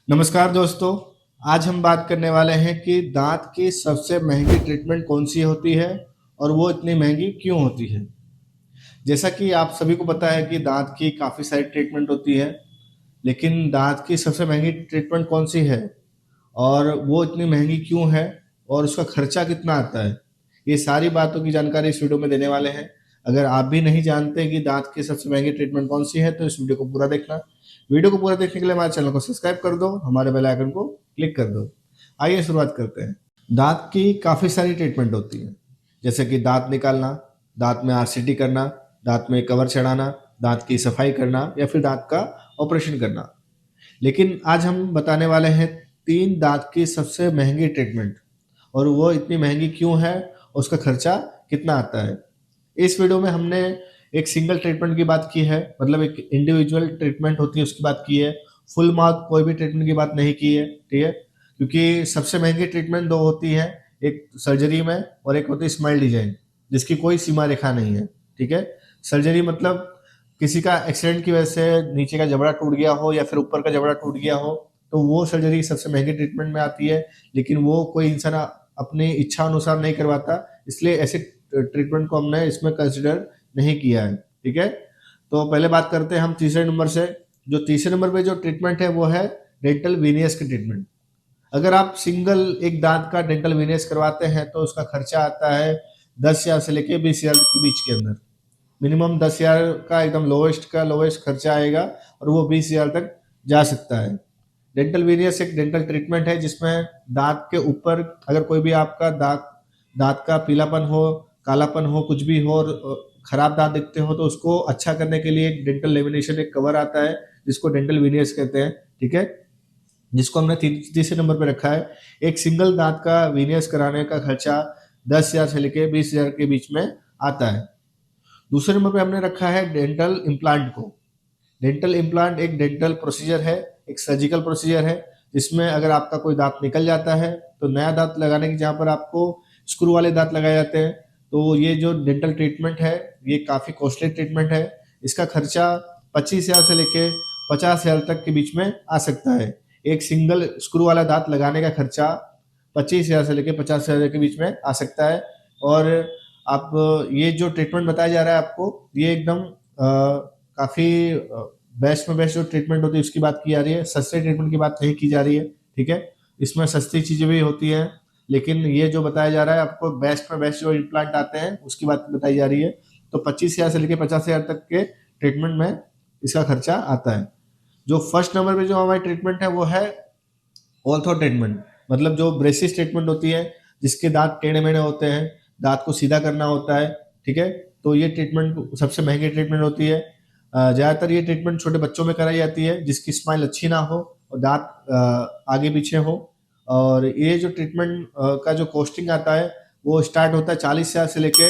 नमस्कार दोस्तों। आज हम बात करने वाले हैं कि दांत की सबसे महंगी ट्रीटमेंट कौन सी होती है और वो इतनी महंगी क्यों होती है। जैसा कि आप सभी को पता है कि दांत की काफ़ी सारी ट्रीटमेंट होती है, लेकिन दांत की सबसे महंगी ट्रीटमेंट कौन सी है और वो इतनी महंगी क्यों है और उसका खर्चा कितना आता है, ये सारी बातों की जानकारी इस वीडियो में देने वाले हैं। अगर आप भी नहीं जानते कि दांत की सबसे महंगी ट्रीटमेंट कौन सी है तो इस वीडियो को पूरा देखना। वीडियो को पूरा देखने के लिए हमारे चैनल को सब्सक्राइब कर दो, हमारे बेल आइकन को क्लिक कर दो। आइए शुरुआत करते हैं। दांत की काफ़ी सारी ट्रीटमेंट होती है, जैसे कि दांत निकालना, दांत में आरसीटी करना, दांत में कवर चढ़ाना, दांत की सफाई करना या फिर दांत का ऑपरेशन करना। लेकिन आज हम बताने वाले हैं 3 दाँत की सबसे महँगी ट्रीटमेंट और वो इतनी महँगी क्यों है, उसका खर्चा कितना आता है। इस वीडियो में हमने एक सिंगल ट्रीटमेंट की बात की है, मतलब एक इंडिविजुअल ट्रीटमेंट होती है उसकी बात की है। फुल माउथ कोई भी ट्रीटमेंट की बात नहीं की है, ठीक है? क्योंकि सबसे महँगी ट्रीटमेंट 2 होती है, एक सर्जरी में और एक होती है स्माइल डिज़ाइन, जिसकी कोई सीमा रेखा नहीं है, ठीक है? सर्जरी मतलब किसी का एक्सीडेंट की वजह से नीचे का जबड़ा टूट गया हो या फिर ऊपर का जबड़ा टूट गया हो, तो वो सर्जरी सबसे महंगी ट्रीटमेंट में आती है। लेकिन वो कोई इंसान अपनी इच्छा अनुसार नहीं करवाता, इसलिए ऐसे ट्रीटमेंट को हमने इसमें कंसिडर नहीं किया है, ठीक है? तो पहले बात करते हैं हम तीसरे नंबर से। जो तीसरे नंबर पे जो ट्रीटमेंट है वो है डेंटल वीनियस की ट्रीटमेंट। अगर आप सिंगल एक दांत का डेंटल वीनियस करवाते हैं तो उसका खर्चा आता है 10,000 से लेके 20,000 के बीच के अंदर। मिनिमम 10,000 का एकदम लोवेस्ट का लोवेस्ट खर्चा आएगा और वो 20,000 तक जा सकता है। डेंटल वेरियस एक डेंटल ट्रीटमेंट है जिसमें दांत के ऊपर अगर कोई भी आपका दांत दांत का पीलापन हो, कालापन हो, कुछ भी हो और खराब दांत दिखते हो तो उसको अच्छा करने के लिए एक डेंटल लेमिनेशन एक कवर आता है जिसको डेंटल वेरियस कहते हैं, ठीक है? जिसको हमने तीसरे नंबर पे रखा है। एक सिंगल दांत का वेरियस कराने का खर्चा 10,000 से लेके 20,000 के बीच में आता है। दूसरे नंबर पे हमने रखा है डेंटल इम्प्लांट को। डेंटल इम्प्लांट एक डेंटल प्रोसीजर है, एक सर्जिकल प्रोसीजर है, जिसमें अगर आपका कोई दांत निकल जाता है तो नया दांत लगाने की जहाँ पर आपको स्क्रू वाले दांत लगाए जाते हैं, तो ये जो डेंटल ट्रीटमेंट है ये काफ़ी कॉस्टली ट्रीटमेंट है। इसका खर्चा 25,000 से लेके 50,000 तक के बीच में आ सकता है। एक सिंगल स्क्रू वाला दांत लगाने का खर्चा 25,000 से लेके 50,000 के बीच में आ सकता है। और आप ये जो ट्रीटमेंट बताया जा रहा है आपको, ये एकदम काफ़ी बेस्ट में बेस्ट जो ट्रीटमेंट होती है उसकी बात की जा रही है, सस्ते ट्रीटमेंट की बात नहीं की जा रही है, ठीक है? इसमें सस्ती चीज़ें भी होती हैं, लेकिन ये जो बताया जा रहा है आपको बेस्ट में बेस्ट जो इम्प्लांट आते हैं उसकी बात बताई जा रही है। तो 25,000 से लेके 50,000 तक के ट्रीटमेंट में इसका खर्चा आता है। जो फर्स्ट नंबर पे जो हमारी ट्रीटमेंट है वो है ऑर्थो ट्रीटमेंट, मतलब जो ब्रेसिस ट्रीटमेंट होती है, जिसके दांत टेढ़े मेढ़े होते हैं, दांत को सीधा करना होता है, ठीक है? तो ये ट्रीटमेंट सबसे महंगी ट्रीटमेंट होती है। ज़्यादातर ये ट्रीटमेंट छोटे बच्चों में कराई जाती है जिसकी स्माइल अच्छी ना हो और दांत आगे पीछे हो। और ये जो ट्रीटमेंट का जो कॉस्टिंग आता है वो स्टार्ट होता है 40,000 से लेके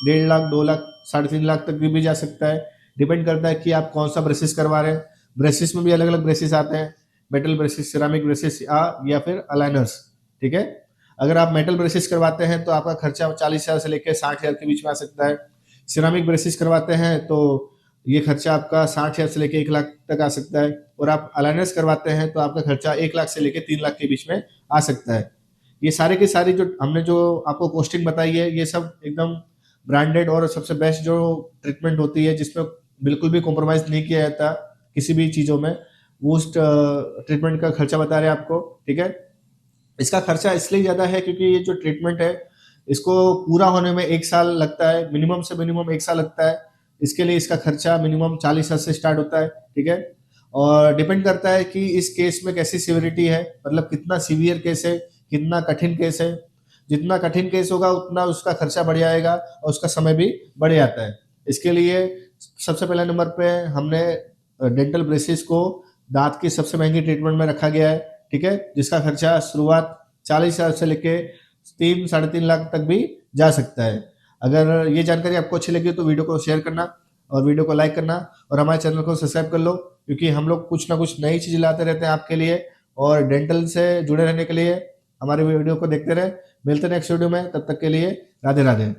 1.5 लाख, 2 लाख, 3.5 लाख तक भी जा सकता है। डिपेंड करता है कि आप कौन सा ब्रेसिस करवा रहे हैं। ब्रेसिस में भी अलग अलग ब्रेसिस आते हैं, मेटल ब्रेसिस, सिरामिक ब्रेसिस या फिर अलाइनर्स, ठीक है? अगर आप मेटल ब्रेसिस करवाते हैं तो आपका खर्चा 40,000 से लेकर 60,000 के बीच में आ सकता है। सिरामिक ब्रेसिस करवाते हैं तो ये खर्चा आपका 60,000 से लेकर 1 लाख तक आ सकता है। और आप अलाइनर्स करवाते हैं तो आपका खर्चा 1 लाख से लेकर 3 लाख के बीच में आ सकता है। ये सारे की सारी जो हमने जो आपको कॉस्टिंग बताई है ये सब एकदम ब्रांडेड और सबसे बेस्ट जो ट्रीटमेंट होती है जिसमें बिल्कुल भी कॉम्प्रोमाइज़ नहीं किया जाता किसी भी चीज़ों में। वो उस ट्रीटमेंट का खर्चा बता रहे हैं आपको, ठीक है? इसका खर्चा इसलिए ज़्यादा है क्योंकि ये जो ट्रीटमेंट है इसको पूरा होने में 1 साल लगता है, मिनिमम 1 साल लगता है। इसके लिए इसका खर्चा मिनिमम 40,000 से स्टार्ट होता है, ठीक है? और डिपेंड करता है कि इस केस में कैसी सीवियरिटी है, मतलब कितना सीवियर केस है, कितना कठिन केस है। जितना कठिन केस होगा उतना उसका खर्चा बढ़ जाएगा और उसका समय भी बढ़ जाता है। इसके लिए सबसे पहले नंबर पे हमने डेंटल ब्रेसिस को दाँत की सबसे महँगी ट्रीटमेंट में रखा गया है, ठीक है? जिसका खर्चा शुरुआत 40,000 से लेके 3 साढ़े 3 लाख तक भी जा सकता है। अगर ये जानकारी आपको अच्छी लगी तो वीडियो को शेयर करना और वीडियो को लाइक करना और हमारे चैनल को सब्सक्राइब कर लो, क्योंकि हम लोग कुछ ना कुछ नई चीज़ लाते रहते हैं आपके लिए। और डेंटल से जुड़े रहने के लिए हमारे वीडियो को देखते रहें। मिलते हैं नेक्स्ट वीडियो में, तब तक के लिए राधे राधे।